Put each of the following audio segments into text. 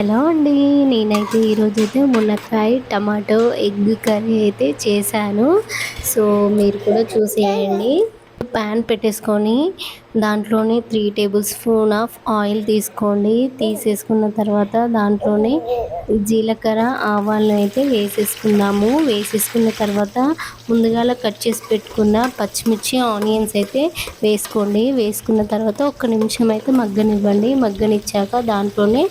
Hello అండి. నేనైతే ఈరోజైతే మునక్కాయ టమాటో ఎగ్ కర్రీ అయితే చేశాను. సో మీరు కూడా చూసేయండి. ప్యాన్ పెట్టేసుకొని దాంట్లోనే 3 టేబుల్ స్పూన్ ఆఫ్ ఆయిల్ తీసుకోండి. తీసేసుకున్న తర్వాత దాంట్లోనే జీలకర్ర ఆవాలను అయితే వేసేసుకుందాము. వేసేసుకున్న తర్వాత ముందుగాల కట్ చేసి పెట్టుకున్న పచ్చిమిర్చి ఆనియన్స్ అయితే వేసుకోండి. వేసుకున్న తర్వాత ఒక్క నిమిషం అయితే మగ్గనివ్వండి. మగ్గనిచ్చాక దాంట్లోనే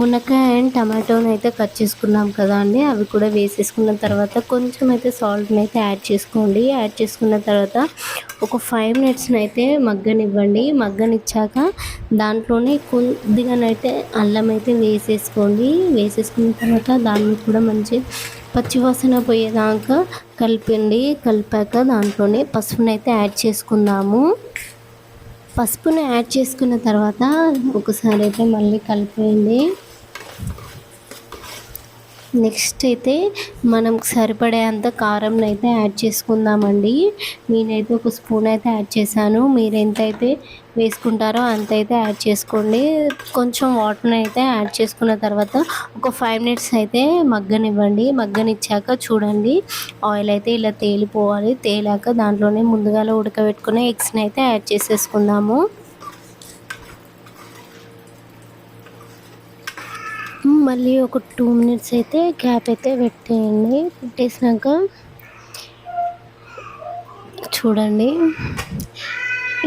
మునక్కాయ అండ్ టమాటోని అయితే కట్ చేసుకున్నాం కదా అండి, అవి కూడా వేసేసుకున్న తర్వాత కొంచెం అయితే సాల్ట్ని అయితే యాడ్ చేసుకోండి. యాడ్ చేసుకున్న తర్వాత ఒక 5 మినిట్స్ని అయితే మగ్గనివ్వండి. మగ్గనిచ్చాక దాంట్లోనే కొద్దిగానైతే అల్లం అయితే వేసేసుకోండి. వేసేసుకున్న తర్వాత దాన్ని కూడా మంచి పచ్చివాసన పోయేదాకా కలిపండి. కలిపాక దాంట్లోనే పసుపుని అయితే యాడ్ చేసుకుందాము. పసుపుని యాడ్ చేసుకున్న తర్వాత ఒకసారి అయితే మళ్ళీ కలిపేయండి. నెక్స్ట్ అయితే మనం సరిపడేంత కారంని అయితే యాడ్ చేసుకుందామండి. నేనైతే ఒక స్పూన్ అయితే యాడ్ చేశాను. మీరు ఎంతైతే వేసుకుంటారో అంత అయితే యాడ్ చేసుకోండి. కొంచెం వాటర్ని అయితే యాడ్ చేసుకున్న తర్వాత ఒక 5 మినిట్స్ అయితే మగ్గనివ్వండి. మగ్గనిచ్చాక చూడండి, ఆయిల్ అయితే ఇలా తేలిపోవాలి. తేలాక దాంట్లోనే ముందుగా ఉడకబెట్టుకునే ఎగ్స్ని అయితే యాడ్ చేసేసుకుందాము. మళ్ళీ ఒక 2 మినిట్స్ అయితే గ్యాప్ అయితే పెట్టేయండి. పెట్టేసినాక చూడండి,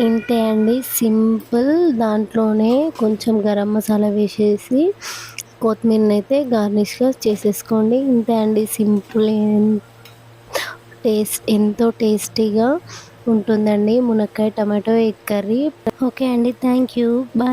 ఇంతే అండి, సింపుల్. దాంట్లోనే కొంచెం గరం మసాలా వేసేసి కొత్తిమీరని అయితే గార్నిష్గా చేసేసుకోండి. ఇంతే అండి, సింపుల్. ఎంతో టేస్టీగా ఉంటుందండి మునక్కాయ టమాటో ఎగ్ కర్రీ. ఓకే అండి, థ్యాంక్ యూ, బాయ్.